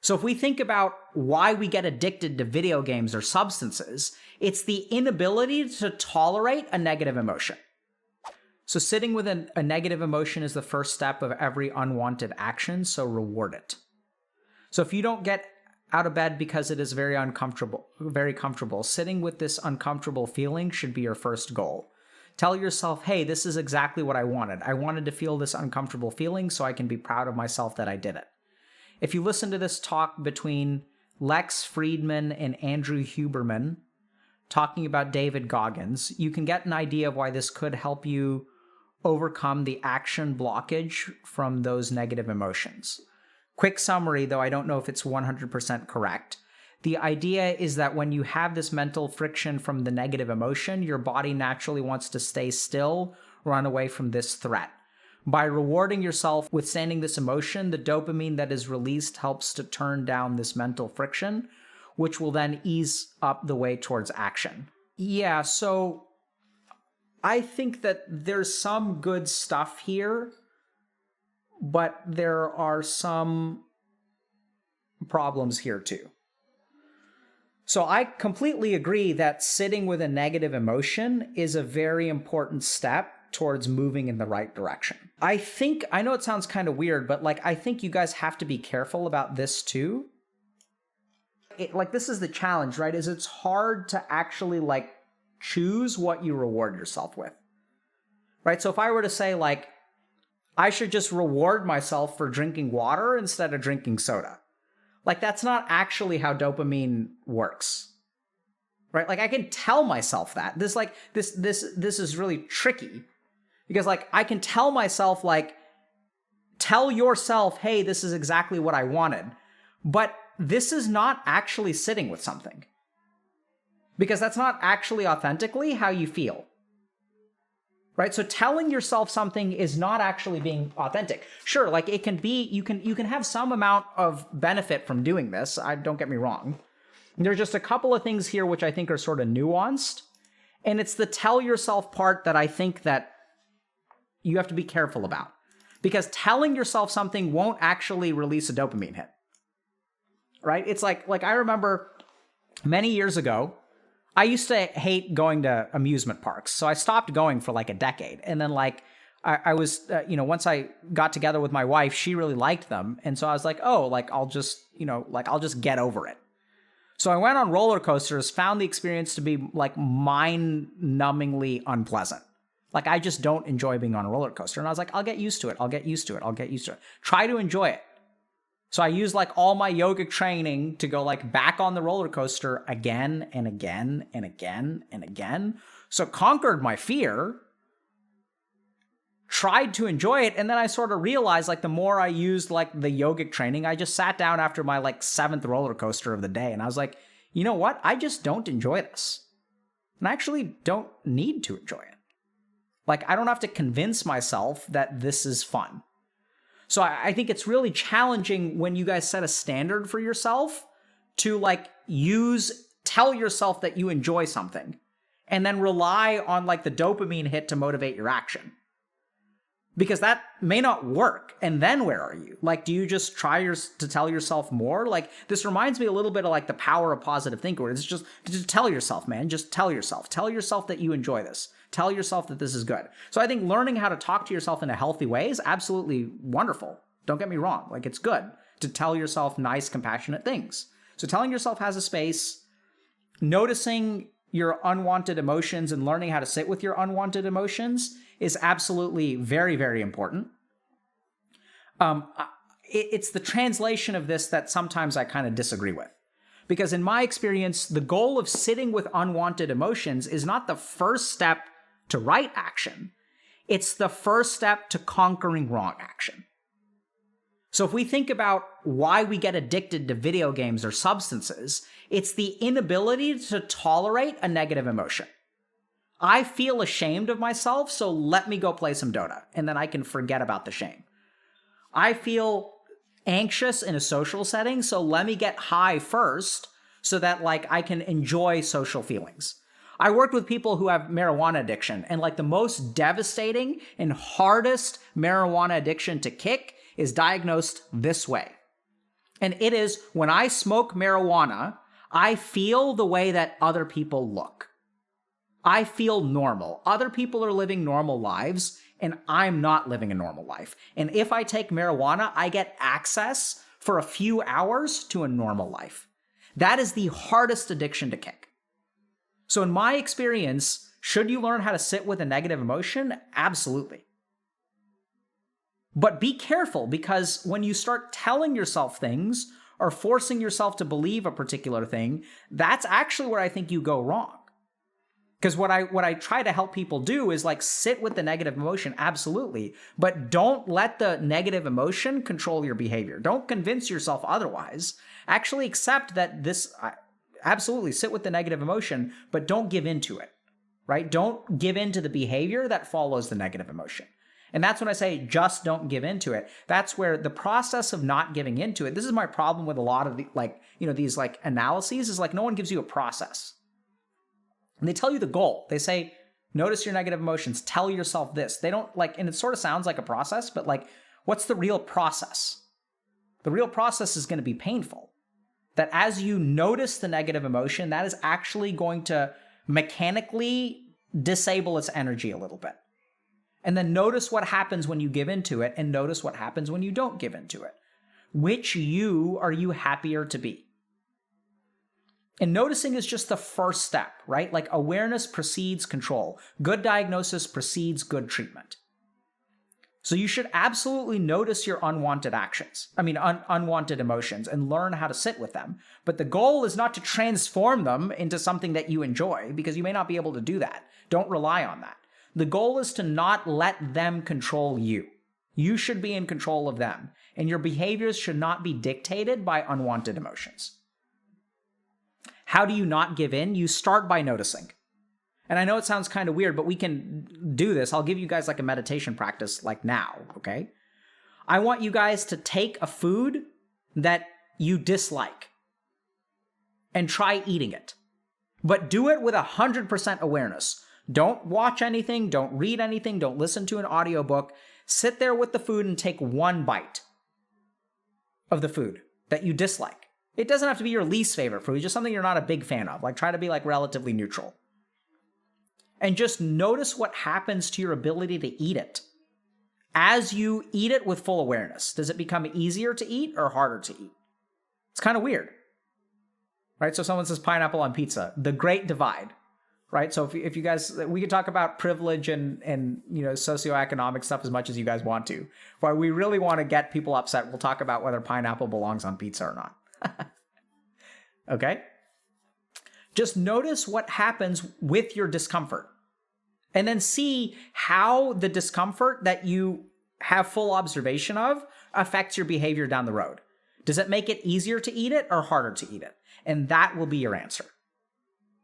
So if we think about why we get addicted to video games or substances, it's the inability to tolerate a negative emotion. So sitting with a negative emotion is the first step of every unwanted action, so reward it. So if you don't get out of bed because it is very comfortable, sitting with this uncomfortable feeling should be your first goal. Tell yourself, hey, this is exactly what I wanted. I wanted to feel this uncomfortable feeling so I can be proud of myself that I did it. If you listen to this talk between Lex Friedman and Andrew Huberman talking about David Goggins, you can get an idea of why this could help you overcome the action blockage from those negative emotions. Quick summary, though I don't know if it's 100% correct. The idea is that when you have this mental friction from the negative emotion, your body naturally wants to stay still, run away from this threat. By rewarding yourself withstanding this emotion, the dopamine that is released helps to turn down this mental friction, which will then ease up the way towards action. Yeah, so I think that there's some good stuff here, but there are some problems here too. So I completely agree that sitting with a negative emotion is a very important step towards moving in the right direction. I know it sounds kind of weird, but I think you guys have to be careful about this too. This is the challenge, right? Is it's hard to actually choose what you reward yourself with, right? So if I were to say I should just reward myself for drinking water instead of drinking soda, that's not actually how dopamine works, right? I can tell myself that this is really tricky because I can tell myself tell yourself, hey, this is exactly what I wanted, but this is not actually sitting with something because that's not actually authentically how you feel. Right? So telling yourself something is not actually being authentic. Sure, it can be, you can have some amount of benefit from doing this. Don't get me wrong. There's just a couple of things here which I think are sort of nuanced. And it's the tell yourself part that I think that you have to be careful about. Because telling yourself something won't actually release a dopamine hit. Right? It's like I remember many years ago, I used to hate going to amusement parks, so I stopped going for a decade. And then I was, once I got together with my wife, she really liked them. And so I was like, oh, I'll just get over it. So I went on roller coasters, found the experience to be mind-numbingly unpleasant. I just don't enjoy being on a roller coaster. And I was like, I'll get used to it. Try to enjoy it. So I used all my yoga training to go back on the roller coaster again and again and again and again. So conquered my fear, tried to enjoy it, and then I sort of realized the more I used the yogic training, I just sat down after my 7th roller coaster of the day and I was like, you know what? I just don't enjoy this. And I actually don't need to enjoy it. I don't have to convince myself that this is fun. So I think it's really challenging when you guys set a standard for yourself to tell yourself that you enjoy something and then rely on the dopamine hit to motivate your action. Because that may not work. And then where are you? Do you just try to tell yourself more? This reminds me a little bit of the power of positive thinking. It's just tell yourself, man. Just tell yourself. Tell yourself that you enjoy this. Tell yourself that this is good. So I think learning how to talk to yourself in a healthy way is absolutely wonderful. Don't get me wrong. It's good to tell yourself nice, compassionate things. So telling yourself has a space, noticing your unwanted emotions and learning how to sit with your unwanted emotions is absolutely very, very important. It's the translation of this that sometimes I kind of disagree with. Because in my experience, the goal of sitting with unwanted emotions is not the first step to right action. It's the first step to conquering wrong action. So if we think about why we get addicted to video games or substances, it's the inability to tolerate a negative emotion. I feel ashamed of myself, so let me go play some Dota, and then I can forget about the shame. I feel anxious in a social setting, so let me get high first so that I can enjoy social feelings. I worked with people who have marijuana addiction, and the most devastating and hardest marijuana addiction to kick is diagnosed this way. And it is, when I smoke marijuana, I feel the way that other people look. I feel normal. Other people are living normal lives, and I'm not living a normal life. And if I take marijuana, I get access for a few hours to a normal life. That is the hardest addiction to kick. So in my experience, should you learn how to sit with a negative emotion? Absolutely. But be careful, because when you start telling yourself things or forcing yourself to believe a particular thing, that's actually where I think you go wrong. Because what I try to help people do is like sit with the negative emotion, absolutely, but don't let the negative emotion control your behavior. Don't convince yourself otherwise. Actually accept that absolutely sit with the negative emotion, but don't give into it, right? Don't give into the behavior that follows the negative emotion. And that's when I say just don't give into it. That's where the process of not giving into it, this is my problem with a lot of these analyses, is like no one gives you a process. And they tell you the goal. They say, notice your negative emotions, tell yourself this. They don't and it sort of sounds like a process, but what's the real process? The real process is going to be painful. That as you notice the negative emotion, that is actually going to mechanically disable its energy a little bit. And then notice what happens when you give into it, and notice what happens when you don't give into it. Which you are you happier to be? And noticing is just the first step, right? Like awareness precedes control. Good diagnosis precedes good treatment. So you should absolutely notice your unwanted actions. Unwanted emotions, and learn how to sit with them. But the goal is not to transform them into something that you enjoy, because you may not be able to do that. Don't rely on that. The goal is to not let them control you. You should be in control of them, and your behaviors should not be dictated by unwanted emotions. How do you not give in? You start by noticing. And I know it sounds kind of weird, but we can do this. I'll give you guys a meditation practice now, okay? I want you guys to take a food that you dislike and try eating it. But do it with 100% awareness. Don't watch anything, don't read anything, don't listen to an audiobook. Sit there with the food and take one bite of the food that you dislike. It doesn't have to be your least favorite food, just something you're not a big fan of. Try to be relatively neutral. And just notice what happens to your ability to eat it. As you eat it with full awareness, does it become easier to eat or harder to eat? It's kind of weird, right? So someone says pineapple on pizza, the great divide, right? So if you guys, we could talk about privilege and socioeconomic stuff as much as you guys want to. But we really want to get people upset, we'll talk about whether pineapple belongs on pizza or not. Okay? Just notice what happens with your discomfort. And then see how the discomfort that you have full observation of affects your behavior down the road. Does it make it easier to eat it or harder to eat it? And that will be your answer.